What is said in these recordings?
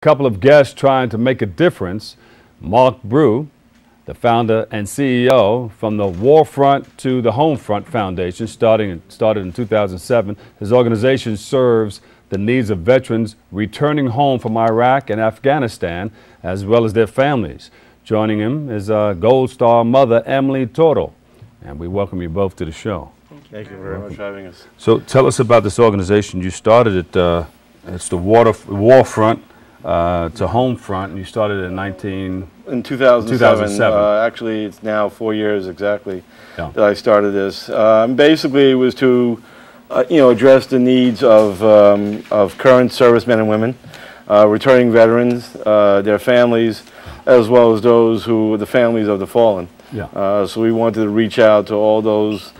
Couple of guests trying to make a difference. Mark Brew, the founder and CEO from the War Front to the Home Front Foundation, started in 2007. His organization serves the needs of veterans returning home from Iraq and Afghanistan, as well as their families. Joining him is Gold Star mother, Emily Toro. And we welcome you both to the show. Thank you very much for having us. So tell us about this organization. You started it, it's the War Front to Home Front, and you started in 2007. Actually, it's now 4 years exactly that I started this. Basically, it was to address the needs of current servicemen and women, returning veterans, their families, as well as the families of the fallen. Yeah. So we wanted to reach out to all those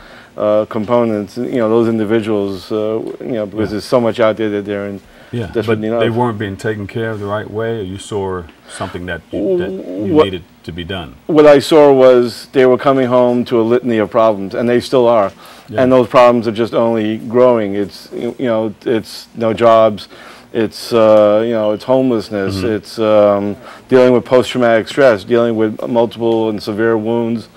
components, those individuals, because there's so much out there that they're in. Yeah, but they weren't being taken care of the right way, or you saw something that you needed to be done? What I saw was they were coming home to a litany of problems, and they still are. Yeah. And those problems are just only growing. It's it's no jobs, it's it's homelessness, mm-hmm. It's dealing with post-traumatic stress, dealing with multiple and severe wounds.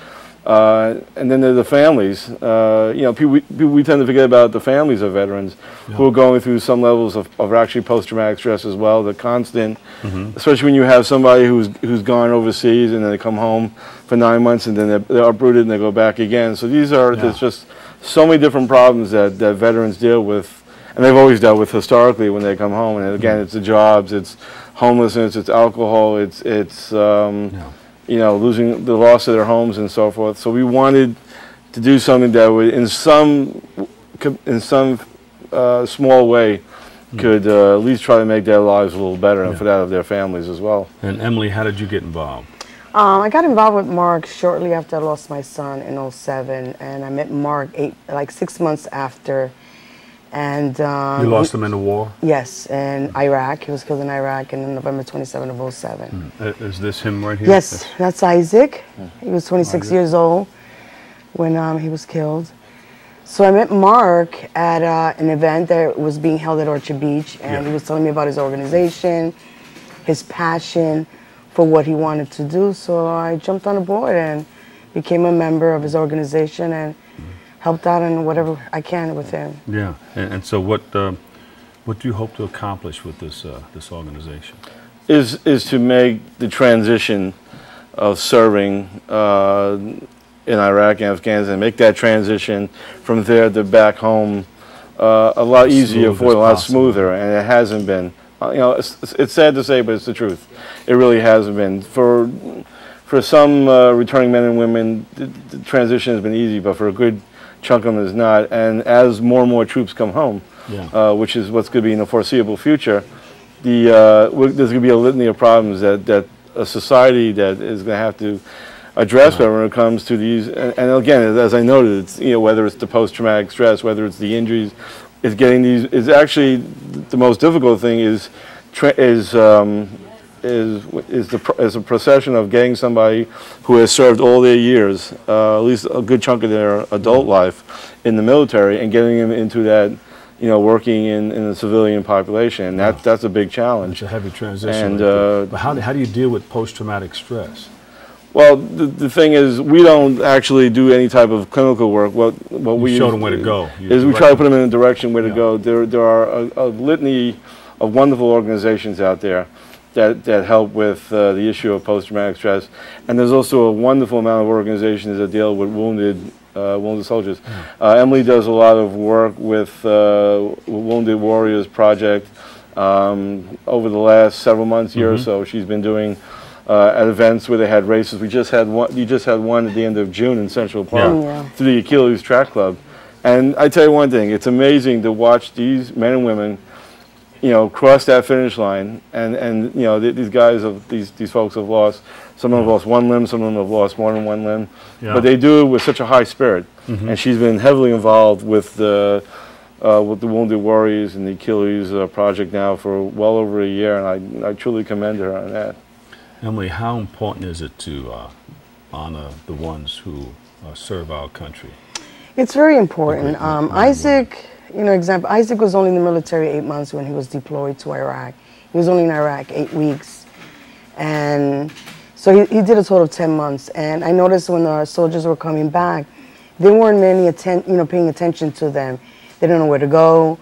And then there are the families. We tend to forget about the families of veterans who are going through some levels of actually post-traumatic stress as well. The constant, mm-hmm. especially when you have somebody who's gone overseas and then they come home for 9 months and then they're uprooted and they go back again. So there's just so many different problems that veterans deal with, and they've always dealt with historically when they come home. And again, it's the jobs, it's homelessness, it's alcohol, it's losing the loss of their homes and so forth. So we wanted to do something that would, in some small way, could at least try to make their lives a little better, and for that of their families as well. And Emily, how did you get involved? I got involved with Mark shortly after I lost my son in '07, and I met Mark 6 months after. And you lost him in the war? Yes, in Iraq. He was killed in Iraq on November 27 of '07. Is this him right here? Yes, that's Isaac. He was 26 years old when he was killed. So I met Mark at an event that was being held at Orchard Beach, and he was telling me about his organization, his passion for what he wanted to do. So I jumped on board and became a member of his organization and helped out in whatever I can with him. Yeah, and so what do you hope to accomplish with this organization? Is to make the transition of serving in Iraq and Afghanistan, make that transition from there to back home a lot easier for them, a lot smoother, and it hasn't been. It's sad to say, but it's the truth. It really hasn't been. For some returning men and women, the transition has been easy, but for a good chunk of them is not. And as more and more troops come home, which is what's going to be in the foreseeable future, there's going to be a litany of problems that a society that is going to have to address when it comes to these. And again, as I noted, it's, whether it's the post-traumatic stress, whether it's the injuries, it's getting these. Is actually the most difficult thing is a procession of getting somebody who has served all their years, at least a good chunk of their adult life in the military, and getting them into that, working in the civilian population. And that's a big challenge. It's a heavy transition. And but how do you deal with post-traumatic stress? Well, the thing is, we don't actually do any type of clinical work. What we show them where to go. Is we try to put them in a direction where to go. There are a litany of wonderful organizations out there that help with the issue of post-traumatic stress, and there's also a wonderful amount of organizations that deal with wounded soldiers. Emily does a lot of work with Wounded Warriors Project over the last several months, year or so. She's been doing at events where they had races. You just had one at the end of June in Central Park through the Achilles Track Club. And I tell you one thing, it's amazing to watch these men and women cross that finish line, and these guys these folks have lost. Some of them have lost one limb, some of them have lost more than one limb, but they do it with such a high spirit. And she's been heavily involved with the Wounded Warriors and the Achilles Project now for well over a year, and I truly commend her on that. Emily, how important is it to honor the ones who serve our country? It's very important. Isaac, Isaac was only in the military 8 months when he was deployed to Iraq. He was only in Iraq 8 weeks. And so he did a total of 10 months. And I noticed when our soldiers were coming back, there weren't many paying attention to them. They didn't know where to go,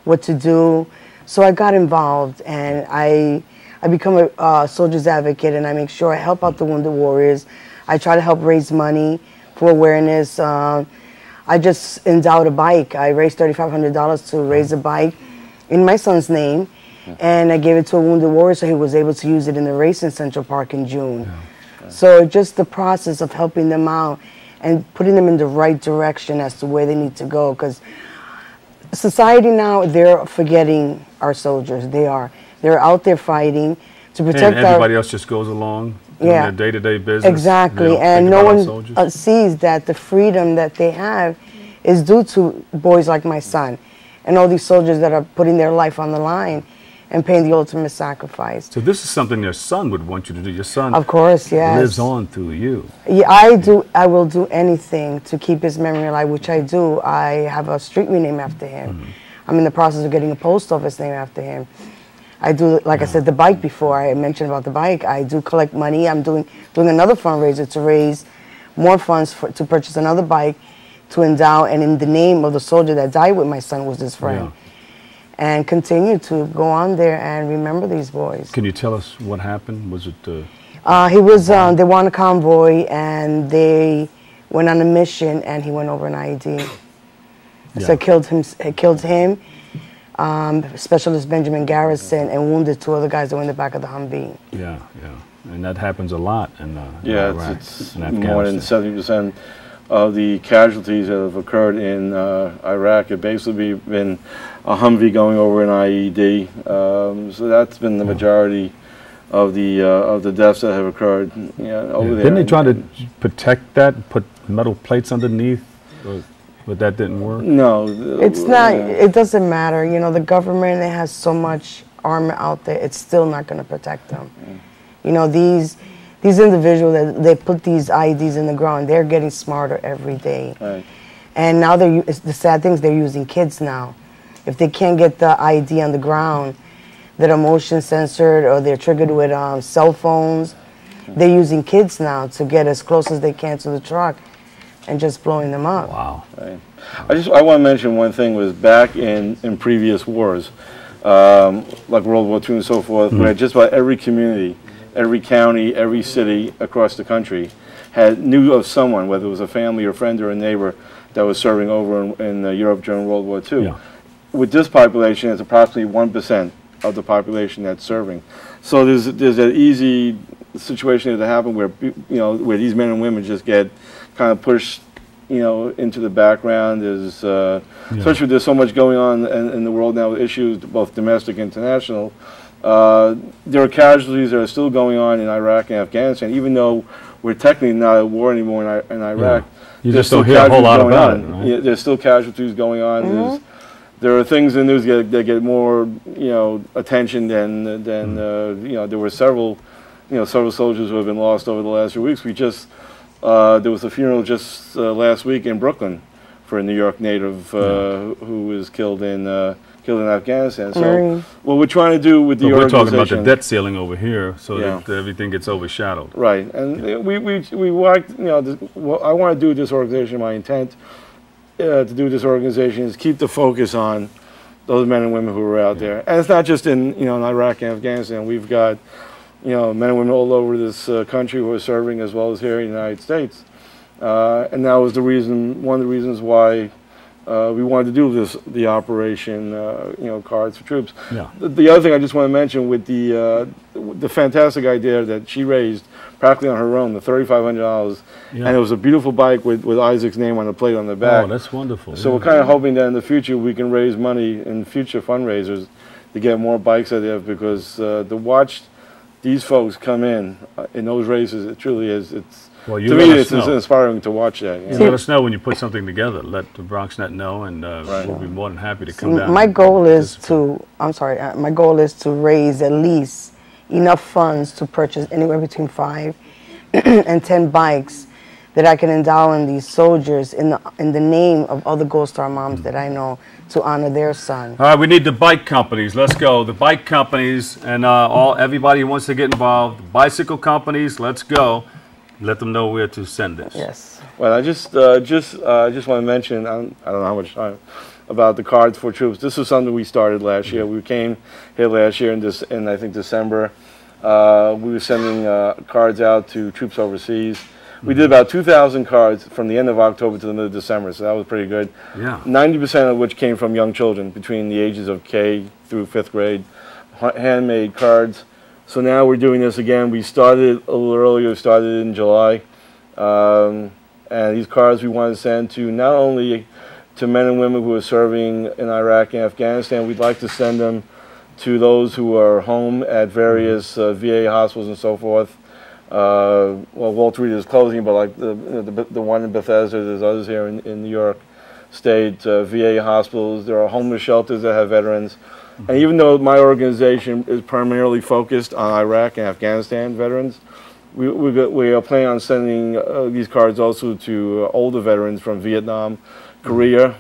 what to do. So I got involved, and I become a soldier's advocate, and I make sure I help out the wounded warriors. I try to help raise money for awareness. I just endowed a bike. I raised $3,500 to raise a bike in my son's name, and I gave it to a wounded warrior so he was able to use it in the race in Central Park in June. Yeah. So just the process of helping them out and putting them in the right direction as to where they need to go, because society now, they're forgetting our soldiers. They're out there fighting to protect and everybody else just goes along doing their day-to-day business. Exactly, and no one sees that the freedom that they have is due to boys like my son and all these soldiers that are putting their life on the line and paying the ultimate sacrifice. So this is something your son would want you to do. Your son, of course, yes, lives on through you. Yeah, I will do anything to keep his memory alive, which I do. I have a street named after him. I'm in the process of getting a post office named after him. I do, like I said, the bike before. I mentioned about the bike. I do collect money. I'm doing another fundraiser to raise more funds to purchase another bike to endow, and in the name of the soldier that died with my son was his friend. Yeah. And continue to go on there and remember these boys. Can you tell us what happened? Was it? He was. They were on a convoy and they went on a mission, and he went over an IED. Yeah. So it killed him. Specialist Benjamin Garrison, and wounded 2 other guys that were in the back of the Humvee. Yeah, yeah, and that happens a lot in Iraq, it's more than 70% of the casualties that have occurred in Iraq have basically been a Humvee going over an IED. So that's been the majority of the deaths that have occurred over there. Didn't they try to protect that, put metal plates underneath? But that didn't work? No. It's not, it doesn't matter. You know, the government, it has so much armor out there, it's still not going to protect them. You know, these individuals, they put these IEDs in the ground, they're getting smarter every day. Right. And now the sad thing is they're using kids now. If they can't get the IED on the ground that are motion censored or they're triggered with cell phones, they're using kids now to get as close as they can to the truck and just blowing them up. Wow. Right. I want to mention one thing was back in previous wars, like World War II and so forth, where just about every community, every county, every city across the country knew of someone, whether it was a family or friend or a neighbor, that was serving over in Europe during World War II. Yeah. With this population, it's approximately 1% of the population that's serving. So there's an easy situation that happen where where these men and women just get kind of pushed into the background. There's especially there's so much going on in the world now with issues both domestic and international. There are casualties that are still going on in Iraq and Afghanistan, even though we're technically not at war anymore in Iraq. Yeah. You just don't hear a whole lot about it, right? Yeah, there's still casualties going on. There are things in the news that get more attention than there were several soldiers who have been lost over the last few weeks. We just there was a funeral just last week in Brooklyn for a New York native who was killed in Afghanistan. So what we're trying to do with the organization, we're talking about the debt ceiling over here, so that everything gets overshadowed. Right, and we want what I want to do with this organization. My intent to do with this organization is keep the focus on those men and women who are out there, and it's not just in in Iraq and Afghanistan. We've got men and women all over this country who are serving, as well as here in the United States. And that was one of the reasons why we wanted to do the operation, Cards for Troops. Yeah. The other thing I just want to mention with the fantastic idea that she raised practically on her own, the $3,500, and it was a beautiful bike with Isaac's name on the plate on the back. Oh, that's wonderful. So we're kind of hoping that in the future we can raise money in future fundraisers to get more bikes out there, because to watch these folks come in those races, it truly is. To me, it's inspiring to watch that. Let us know when you put something together. Let the BronxNet know, and we'll be more than happy to come down. My goal is to, my goal is to raise at least enough funds to purchase anywhere between 5 and 10 bikes that I can endow in these soldiers in the name of other Gold Star moms that I know to honor their son. All right, we need the bike companies. Let's go. The bike companies and everybody who wants to get involved. Bicycle companies, let's go. Let them know where to send this. Yes. Well, I just want to mention, I don't know how much time, about the cards for troops. This was something we started last year. We came here last year in I think December. We were sending cards out to troops overseas. We did about 2,000 cards from the end of October to the middle of December, so that was pretty good. Yeah. 90% of which came from young children between the ages of K through 5th grade, handmade cards. So now we're doing this again. We started a little earlier, started in July. And these cards we want to send to not only to men and women who are serving in Iraq and Afghanistan, we'd like to send them to those who are home at various VA hospitals and so forth. Well, Walter Reed is closing, but like the one in Bethesda, there's others here in New York State, VA hospitals. There are homeless shelters that have veterans. And even though my organization is primarily focused on Iraq and Afghanistan veterans, we are planning on sending these cards also to older veterans from Vietnam, Korea,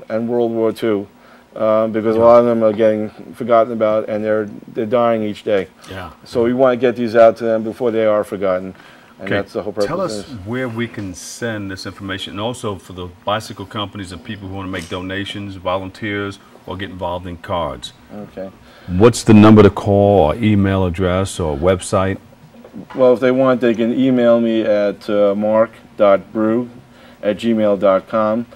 and World War II. Because a lot of them are getting forgotten about, and they're dying each day. Yeah. So we want to get these out to them before they are forgotten, and that's the whole purpose. Tell us where we can send this information, and also for the bicycle companies and people who want to make donations, volunteers, or get involved in cards. Okay. What's the number to call, or email address, or website? Well, if they want, they can email me at mark.brew@gmail.com.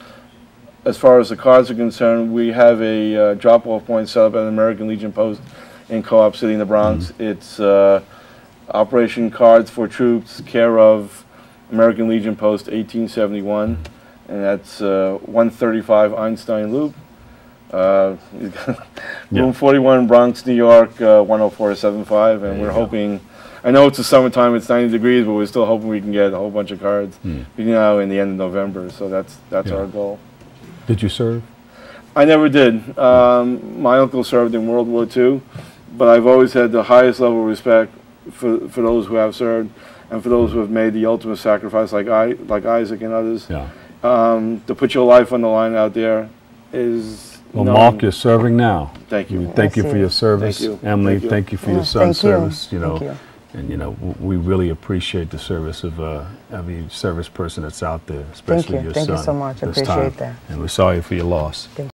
As far as the cards are concerned, we have a drop-off point set up at the American Legion Post in Co-op City in the Bronx. It's Operation Cards for Troops, care of American Legion Post 1871, and that's 135 Einstein Loop, room 41, Bronx, New York, 10475, and we're hoping, I know it's the summertime, it's 90 degrees, but we're still hoping we can get a whole bunch of cards, in the end of November, so that's our goal. Did you serve? I never did. My uncle served in World War II, but I've always had the highest level of respect for those who have served and for those who have made the ultimate sacrifice, like Isaac and others. Yeah. To put your life on the line out there is. Well, Mark, you're serving now. Thank you. Thank you for your service. Thank you. Emily, Thank you. for your son's service. You know, Thank you. and we really appreciate the service of every service person that's out there, especially your son. Thank you so much. I this appreciate time. that. And we're sorry for your loss.